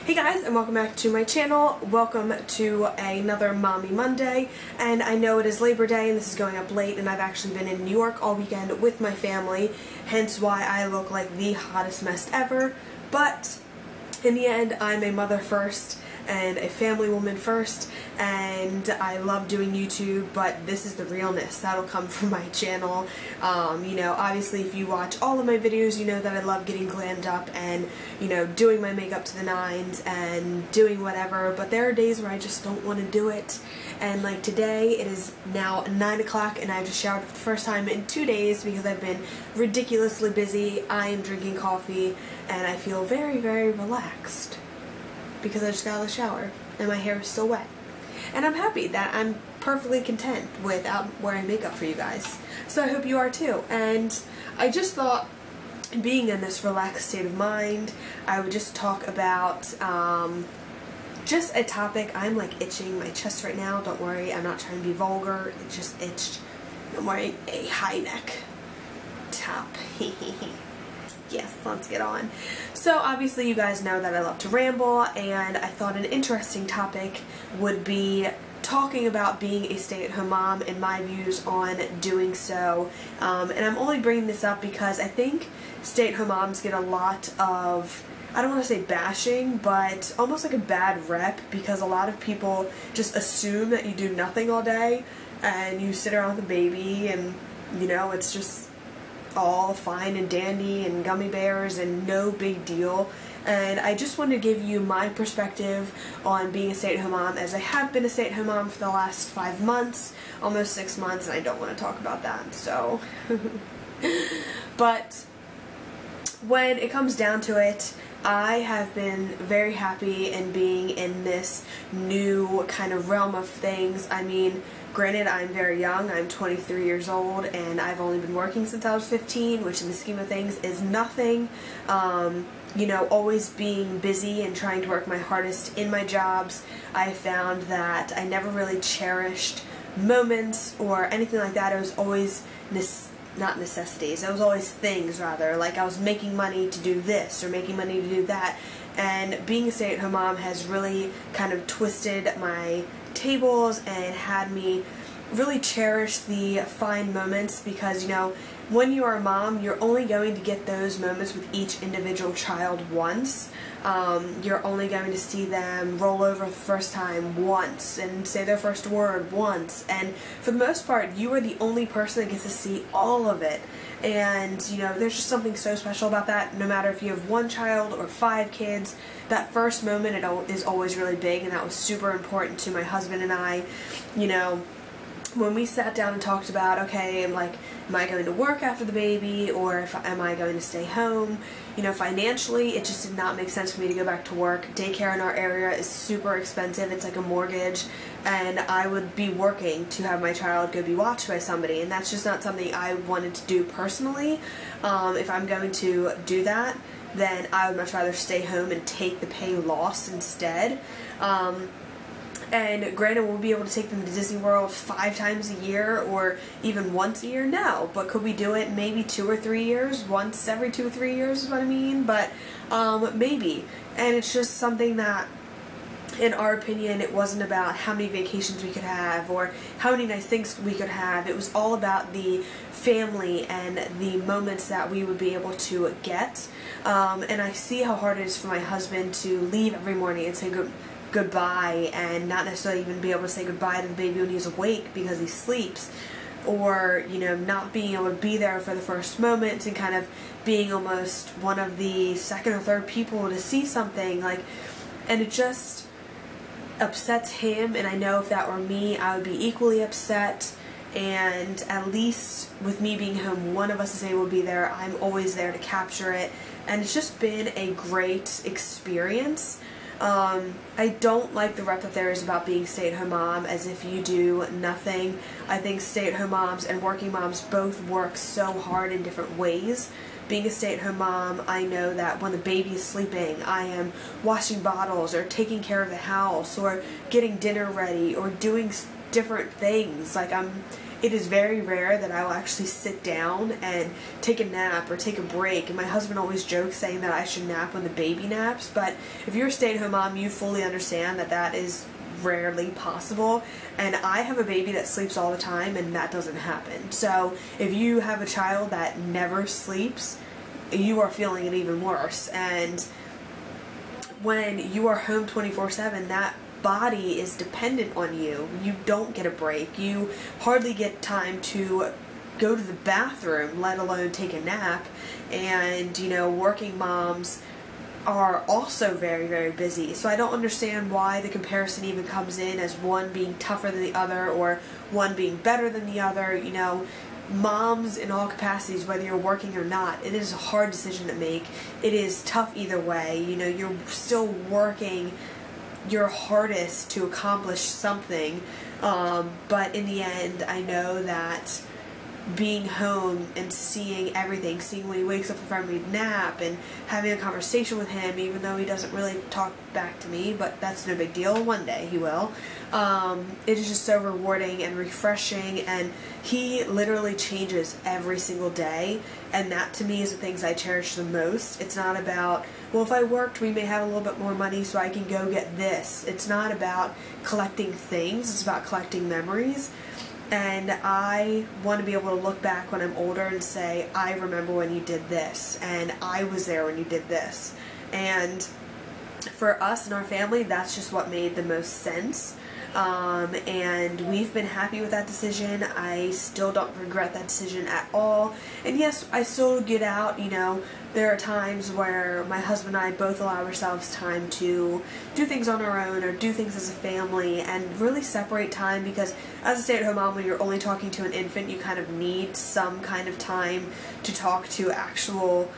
Hey guys, and welcome back to my channel. Welcome to another Mommy Monday, and I know it is Labor Day and this is going up late, and I've actually been in New York all weekend with my family, hence why I look like the hottest mess ever. But in the end, I'm a mother first and a family woman first, and I love doing YouTube, but this is the realness that'll come from my channel. You know, obviously if you watch all of my videos, you know that I love getting glammed up and, you know, doing my makeup to the nines and doing whatever, but there are days where I just don't want to do it. And like today, it is now 9 o'clock and I just showered for the first time in 2 days because I've been ridiculously busy. I am drinking coffee and I feel very, very relaxed because I just got out of the shower and my hair is still wet. And I'm happy that I'm perfectly content without wearing makeup for you guys. So I hope you are too. And I just thought, being in this relaxed state of mind, I would just talk about just a topic. I'm like itching my chest right now. Don't worry, I'm not trying to be vulgar. It just itched. I'm wearing a high neck top. Yes, let's get on. So obviously you guys know that I love to ramble, and I thought an interesting topic would be talking about being a stay-at-home mom and my views on doing so. And I'm only bringing this up because I think stay-at-home moms get a lot of, I don't want to say bashing, but almost like a bad rep, because a lot of people just assume that you do nothing all day and you sit around with a baby and, you know, it's just all fine and dandy and gummy bears and no big deal. And I just want to give you my perspective on being a stay-at-home mom, as I have been a stay-at-home mom for the last 5 months, almost 6 months, and I don't want to talk about that, so. But when it comes down to it, I have been very happy in being in this new kind of realm of things. I mean, granted, I'm very young. I'm 23 years old, and I've only been working since I was 15, which in the scheme of things is nothing. You know, always being busy and trying to work my hardest in my jobs, I found that I never really cherished moments or anything like that. It was always not necessities. It was always things, rather. Like I was making money to do this or making money to do that. And being a stay-at-home mom has really kind of twisted my tables and had me really cherish the fine moments, because, you know, when you are a mom, you're only going to get those moments with each individual child once. You're only going to see them roll over the first time once and say their first word once, and for the most part you are the only person that gets to see all of it. And you know, there's just something so special about that. No matter if you have 1 child or 5 kids, that first moment is always really big, and that was super important to my husband and I. You know, when we sat down and talked about, okay, like, am I going to work after the baby, or am I going to stay home? You know, financially, it just did not make sense for me to go back to work. Daycare in our area is super expensive. It's like a mortgage, and I would be working to have my child go be watched by somebody, and that's just not something I wanted to do personally. If I'm going to do that, then I would much rather stay home and take the pay loss instead. And granted, we'll be able to take them to Disney World 5 times a year or even once a year? No. But could we do it maybe 2 or 3 years? Once every 2 or 3 years is what I mean. But maybe. And it's just something that, in our opinion, it wasn't about how many vacations we could have or how many nice things we could have. It was all about the family and the moments that we would be able to get. And I see how hard it is for my husband to leave every morning and say goodbye, and not necessarily even be able to say goodbye to the baby when he's awake because he sleeps, or, you know, not being able to be there for the first moments and kind of being almost one of the second or third people to see something, like, and it just upsets him. And I know if that were me, I would be equally upset. And at least with me being home, one of us is able to be there. I'm always there to capture it, and it's just been a great experience. I don't like the rep that there is about being stay-at-home mom, as if you do nothing. I think stay-at-home moms and working moms both work so hard in different ways. Being a stay-at-home mom, I know that when the baby is sleeping, I am washing bottles or taking care of the house or getting dinner ready or doing different things. Like it is very rare that I will actually sit down and take a nap or take a break. And my husband always jokes saying that I should nap when the baby naps. But if you're a stay-at-home mom, you fully understand that that is rarely possible. And I have a baby that sleeps all the time, and that doesn't happen. So if you have a child that never sleeps, you are feeling it even worse. And when you are home 24/7, that body is dependent on you. You don't get a break. You hardly get time to go to the bathroom, let alone take a nap. And, you know, working moms are also very, very busy. So I don't understand why the comparison even comes in as one being tougher than the other or one being better than the other. You know, moms in all capacities, whether you're working or not, it is a hard decision to make. It is tough either way. You know, you're still working your hardest to accomplish something, but in the end, I know that being home and seeing everything, seeing when he wakes up from a nap and having a conversation with him, even though he doesn't really talk back to me, but that's no big deal, one day he will. It is just so rewarding and refreshing, and he literally changes every single day, and that to me is the things I cherish the most. It's not about, well, if I worked, we may have a little bit more money so I can go get this. It's not about collecting things, it's about collecting memories. And I want to be able to look back when I'm older and say, I remember when you did this, and I was there when you did this. And for us and our family, that's just what made the most sense. And we've been happy with that decision. I still don't regret that decision at all. And yes, I still get out, you know, there are times where my husband and I both allow ourselves time to do things on our own or do things as a family and really separate time, because as a stay-at-home mom, when you're only talking to an infant, you kind of need some kind of time to talk to actual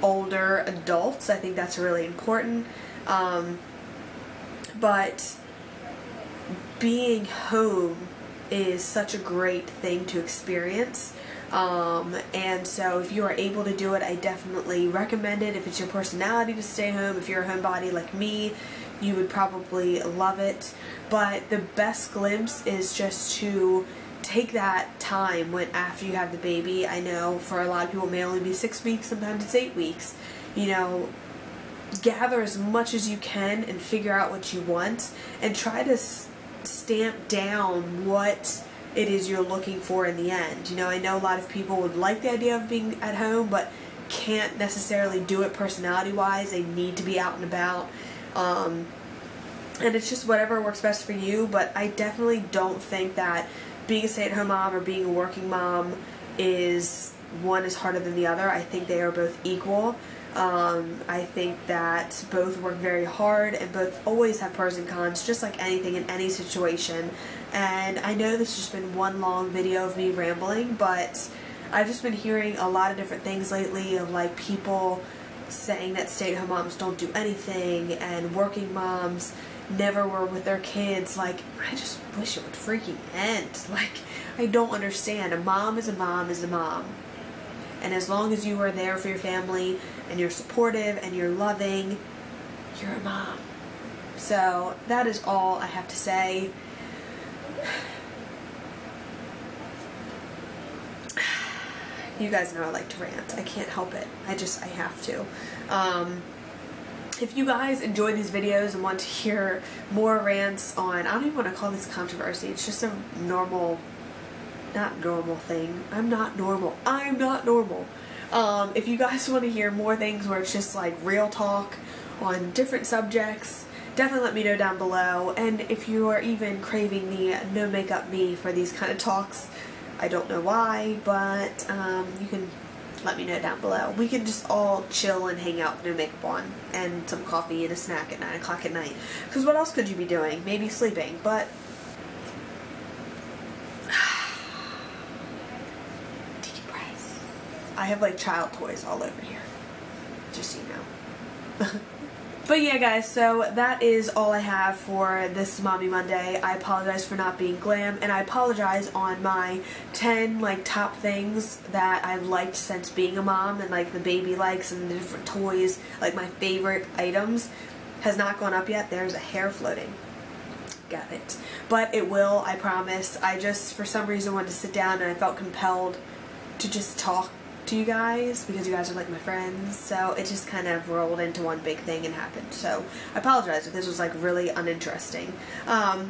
older adults. I think that's really important. But being home is such a great thing to experience, and so if you are able to do it, I definitely recommend it. If it's your personality to stay home, if you're a homebody like me, you would probably love it. But the best glimpse is just to take that time when after you have the baby. I know for a lot of people it may only be 6 weeks, sometimes it's 8 weeks. You know, gather as much as you can and figure out what you want, and try to stamp down what it is you're looking for in the end. You know, I know a lot of people would like the idea of being at home, but can't necessarily do it personality-wise. They need to be out and about. And it's just whatever works best for you, but I definitely don't think that being a stay-at-home mom or being a working mom is one is harder than the other. I think they are both equal. I think that both work very hard and both always have pros and cons, just like anything in any situation. And I know this has just been one long video of me rambling, but I've just been hearing a lot of different things lately of like people saying that stay-at-home moms don't do anything and working moms never were with their kids. Like, I just wish it would freaking end. Like, I don't understand. A mom is a mom is a mom. And as long as you are there for your family and you're supportive and you're loving, you're a mom. So that is all I have to say. You guys know I like to rant. I can't help it. I have to. If you guys enjoy these videos and want to hear more rants on, I don't even want to call this controversy. It's just a normal, not normal thing. I'm not normal. I'm not normal. If you guys want to hear more things where it's just like real talk on different subjects, definitely let me know down below. And if you are even craving the no makeup me for these kind of talks, I don't know why, but you can let me know down below. We can just all chill and hang out with no makeup on and some coffee and a snack at 9 o'clock at night. Because what else could you be doing? Maybe sleeping, but decompress. I have like child toys all over here, just so you know. But yeah, guys, so that is all I have for this Mommy Monday. I apologize for not being glam, and I apologize on my 10 like top things that I've liked since being a mom, and like the baby likes and the different toys, like my favorite items has not gone up yet. There's a hair floating. get it. But it will, I promise. I just, for some reason, wanted to sit down and I felt compelled to just talk to you guys because you guys are like my friends. So it just kind of rolled into one big thing and happened. So I apologize if this was like really uninteresting. I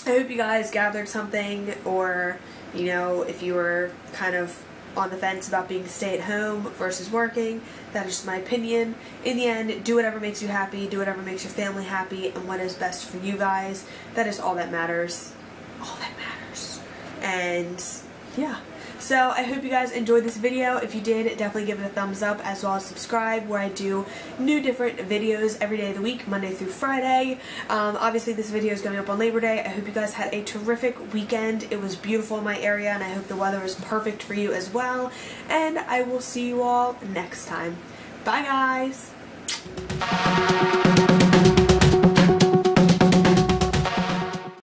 hope you guys gathered something, or, you know, if you were kind of on the fence about being stay-at-home versus working. That is just my opinion. In the end, do whatever makes you happy, do whatever makes your family happy, and what is best for you guys. That is all that matters. All that matters. And yeah. So I hope you guys enjoyed this video. If you did, definitely give it a thumbs up, as well as subscribe, where I do new different videos every day of the week, Monday through Friday. Obviously this video is going up on Labor Day. I hope you guys had a terrific weekend. It was beautiful in my area, and I hope the weather is perfect for you as well. And I will see you all next time. Bye guys!